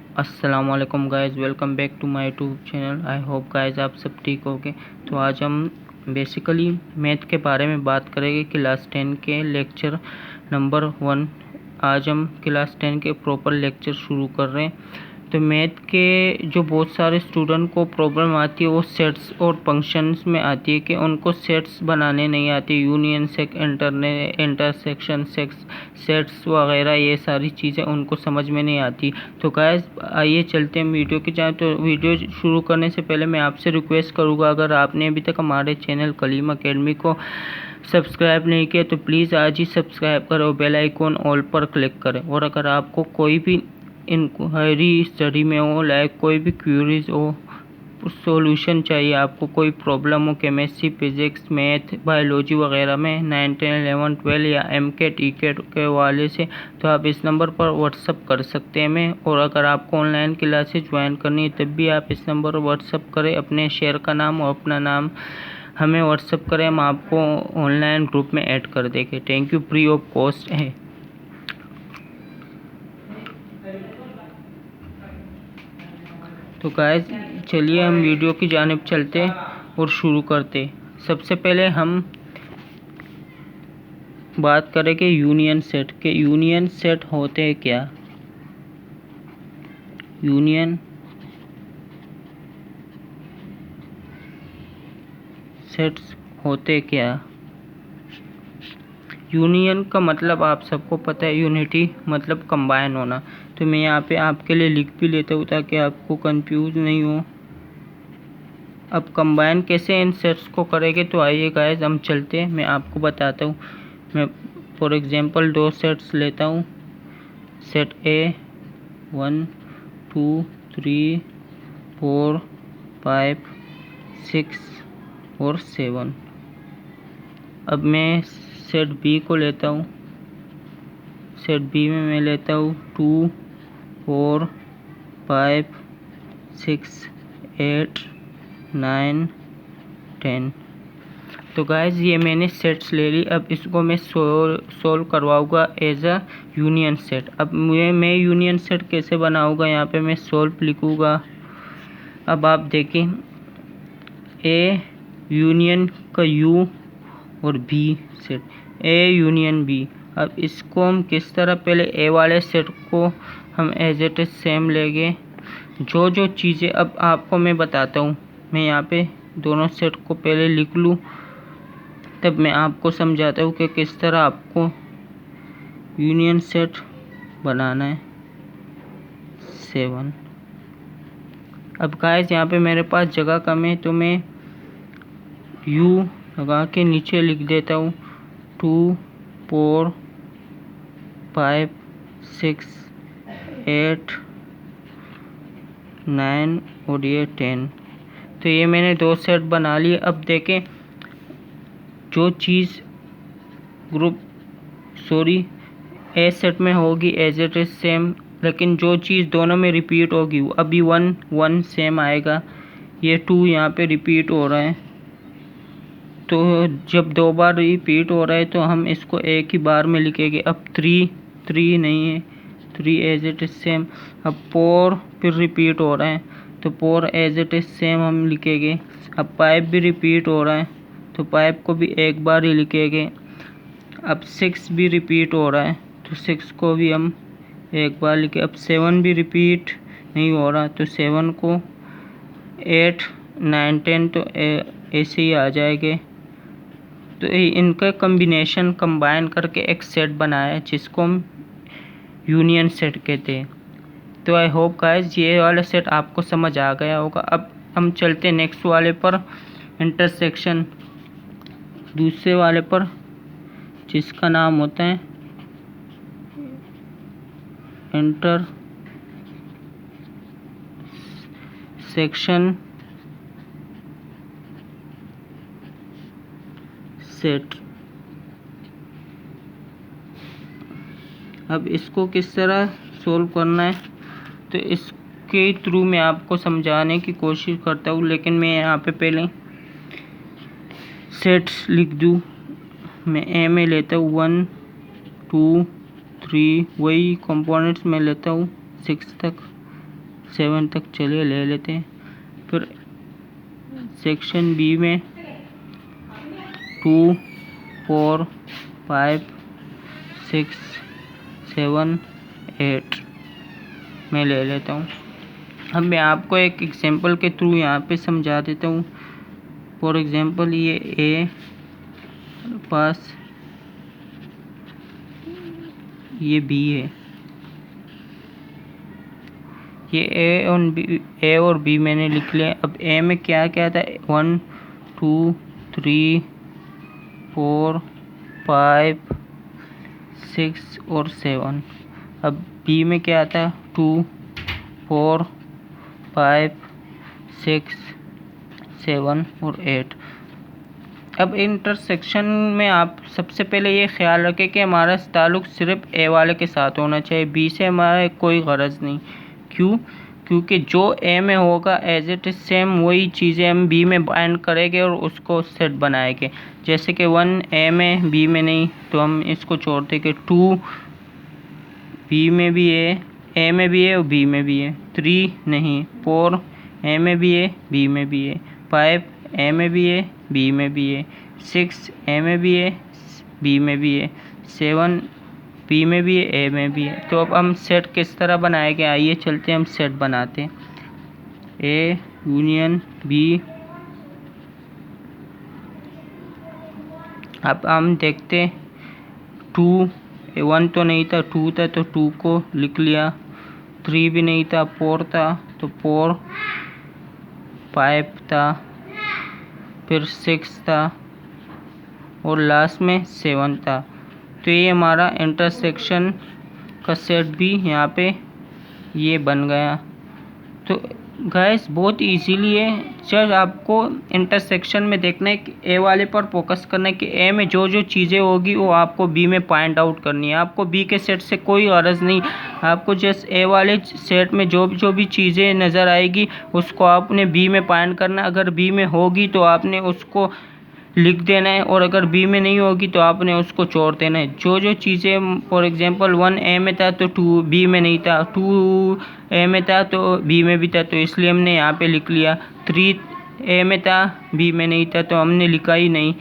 अस्सलाम वालेकुम guys, welcome back to my YouTube channel. I hope guys आप सब ठीक होंगे। तो आज हम बेसिकली मैथ के बारे में बात करेंगे, क्लास 10 के लेक्चर नंबर 1। आज हम क्लास 10 के प्रॉपर लेक्चर शुरू कर रहे हैं। तो मैथ के जो बहुत सारे स्टूडेंट को प्रॉब्लम आती है वो सेट्स और फंक्शंस में आती है कि उनको सेट्स बनाने नहीं आती, यूनियन सेट, इंटरसेक्शन सेट्स वगैरह, ये सारी चीज़ें उनको समझ में नहीं आती। तो गाइस आइए चलते हैं वीडियो की जाए। तो वीडियो शुरू करने से पहले मैं आपसे रिक्वेस्ट करूँगा, अगर आपने अभी तक हमारे चैनल कलीम अकेडमी को सब्सक्राइब नहीं किया तो प्लीज़ आज ही सब्सक्राइब करें और बेल आइकॉन ऑल पर क्लिक करें। और अगर आपको कोई भी इंक्वायरी स्टडी में हो, लाइक कोई भी क्यूरीज हो, सॉल्यूशन चाहिए, आपको कोई प्रॉब्लम हो केमिस्ट्री, फिजिक्स, मैथ, बायोलॉजी वगैरह में 9, 10, 11, 12 या एमकेट ईकेट के वाले से, तो आप इस नंबर पर व्हाट्सअप कर सकते हैं मैं। और अगर आपको ऑनलाइन क्लासेस ज्वाइन करनी है तब भी आप इस नंबर पर व्हाट्सअप करें, अपने शेयर का नाम और अपना नाम हमें व्हाट्सअप करें, हम आपको ऑनलाइन ग्रुप में ऐड कर देंगे। Thank you, free of cost है। तो गाइस चलिए हम वीडियो की जानिब चलते और शुरू करते। सबसे पहले हम बात करें कि यूनियन सेट के। यूनियन सेट होते हैं क्या? यूनियन सेट्स होते क्या? यूनियन का मतलब आप सबको पता है, यूनिटी मतलब कंबाइन होना। तो मैं यहाँ पे आपके लिए लिख भी लेता हूँ ताकि आपको कंफ्यूज नहीं हो। अब कंबाइन कैसे इन सेट्स को करेंगे, तो आइए गाइस हम चलते हैं, मैं आपको बताता हूँ। मैं फॉर एग्जांपल 2 सेट्स लेता हूँ। सेट ए 1 2 3 4 5 6 और 7। अब मैं सेट बी को लेता हूँ। सेट बी में मैं लेता हूँ 2 4 5 6 8 9 10। तो गाइज ये मैंने सेट्स ले ली। अब इसको मैं सोल्व करवाऊँगा एज अ यूनियन सेट। अब मैं यूनियन सेट कैसे बनाऊँगा, यहाँ पे मैं सोल्व लिखूँगा। अब आप देखें, ए यूनियन का यू और B set, A union B. अब इसको हम किस तरह, पहले ए वाले सेट को हम एज इट इज सेम लेंगे। जो चीज़ें अब आपको मैं बताता हूँ, मैं यहाँ पे दोनों सेट को पहले लिख लूँ, तब मैं आपको समझाता हूँ कि किस तरह आपको यूनियन सेट बनाना है। 7। अब गाइस यहाँ पे मेरे पास जगह कम है तो मैं यू लगा के नीचे लिख देता हूँ 2 4 5 6 8 9 और ये 10। तो ये मैंने 2 सेट बना लिए। अब देखें, जो चीज़ ए सेट में होगी एज इट इज सेम, लेकिन जो चीज़ दोनों में रिपीट होगी, अभी 1 1 सेम आएगा, ये 2 यहाँ पे रिपीट हो रहा है। तो जब 2 बार रिपीट हो रहा है तो हम इसको एक ही बार में लिखेंगे। अब 3 नहीं है, 3 एज इट इज सेम। अब 4 फिर रिपीट हो रहा है तो 4 एज इट इज सेम हम लिखेंगे। अब 5 भी रिपीट हो रहा है तो 5 को भी एक बार ही लिखेंगे। अब 6 भी रिपीट हो रहा है तो 6 को भी हम एक बार लिखे। अब 7 भी रिपीट नहीं हो रहा तो 7 को 8 9 10 तो ऐसे ही आ जाएंगे। तो इनका कॉम्बिनेशन कंबाइन करके एक सेट बनाया है जिसको हम यूनियन सेट कहते हैं। तो आई होप गाइस ये वाला सेट आपको समझ आ गया होगा। अब हम चलते हैं नेक्स्ट वाले पर, इंटरसेक्शन, दूसरे वाले पर, जिसका नाम होता है इंटरसेक्शन सेट। अब इसको किस तरह सोल्व करना है तो इसके थ्रू मैं आपको समझाने की कोशिश करता हूँ, लेकिन मैं यहाँ पे पहले सेट्स लिख दूँ। मैं ए में लेता हूँ 1 2 3, वही कंपोनेंट्स में लेता हूँ 6 तक। 7 तक चलिए ले लेते हैं। फिर सेक्शन बी में 2, 4, 5, 6, 7, 8 मैं ले लेता हूँ। अब मैं आपको एक एग्जांपल के थ्रू यहाँ पे समझा देता हूँ। फॉर एग्जांपल ये ए पास ये बी है, ये ए और बी मैंने लिख लिया। अब ए में क्या क्या था, 1, 2, 3, 4, 5, 6 और 7। अब बी में क्या था, 2, 4, 5, 6, 7 और 8। अब इंटरसेक्शन में आप सबसे पहले ये ख्याल रखें कि हमारा ताल्लुक़ सिर्फ ए वाले के साथ होना चाहिए, बी से हमारा कोई गरज नहीं। क्यों? क्योंकि जो ए में होगा एज इट इज़ सेम वही चीज़ें हम बी में बाइंड करेंगे और उसको सेट बनाएंगे। जैसे कि 1 ए में बी में नहीं, तो हम इसको छोड़ देंगे। 2 बी में भी है, ए में भी है और बी में भी है। 3 नहीं, 4 ए में भी है, बी में भी है। 5 ए में भी है, बी में भी है। 6 ए में भी है, बी में भी है। 7 बी में भी है, ए में भी है। तो अब हम सेट किस तरह बनाएंगे, आइए चलते हैं हम सेट बनाते हैं। A union B. अब हम देखते हैं 2, 1 तो नहीं था, 2 था तो 2 को लिख लिया। 3 भी नहीं था, 4 था तो 4, 5 था, फिर 6 था और लास्ट में 7 था। तो ये हमारा इंटरसेक्शन का सेट भी यहाँ पे ये बन गया। तो गाइस बहुत इजीली है, जब आपको इंटरसेक्शन में देखना है कि ए वाले पर फोकस करना है कि ए में जो जो चीज़ें होगी वो आपको बी में पॉइंट आउट करनी है। आपको बी के सेट से कोई गरज नहीं, आपको जस्ट ए वाले सेट में जो भी चीज़ें नज़र आएगी उसको आपने बी में पॉइंट करना। अगर बी में होगी तो आपने उसको लिख देना है और अगर बी में नहीं होगी तो आपने उसको छोड़ देना है। जो जो चीज़ें फॉर एग्जांपल 1 ए में था तो 2 बी में नहीं था, 2 ए में था तो बी में भी था, तो इसलिए हमने यहाँ पे लिख लिया। 3 ए में था, बी में नहीं था तो हमने लिखा ही नहीं।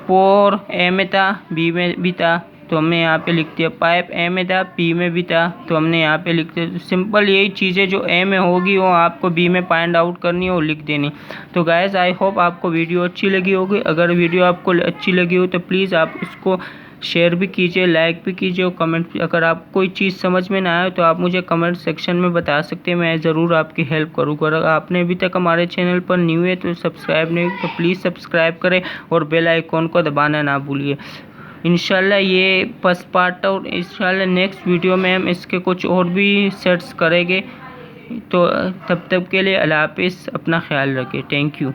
4 ए में था, बी में भी था तो हमने यहाँ पे लिख दिया। 5 ए में था, बी में भी था तो हमने यहाँ पे लिख दिया। सिंपल यही चीज़ें जो ए में होगी वो आपको बी में फाइंड आउट करनी है और लिख देनी। तो गाइस आई होप आपको वीडियो अच्छी लगी होगी। अगर वीडियो आपको अच्छी लगी हो तो प्लीज़ आप इसको शेयर भी कीजिए, लाइक भी कीजिए और कमेंट। अगर आप कोई चीज़ समझ में ना आए तो आप मुझे कमेंट सेक्शन में बता सकते हैं, मैं ज़रूर आपकी हेल्प करूँगा। अगर आपने अभी तक हमारे चैनल पर न्यू है तो सब्सक्राइब नहीं तो प्लीज़ सब्सक्राइब करें और बेल आइकॉन को दबाना ना भूलिए। इंशाल्लाह ये फर्स्ट पार्ट और इंशाल्लाह नेक्स्ट वीडियो में हम इसके कुछ और भी सेट्स करेंगे। तो तब तक के लिए अल्लाह हाफिज़, अपना ख्याल रखें। Thank you.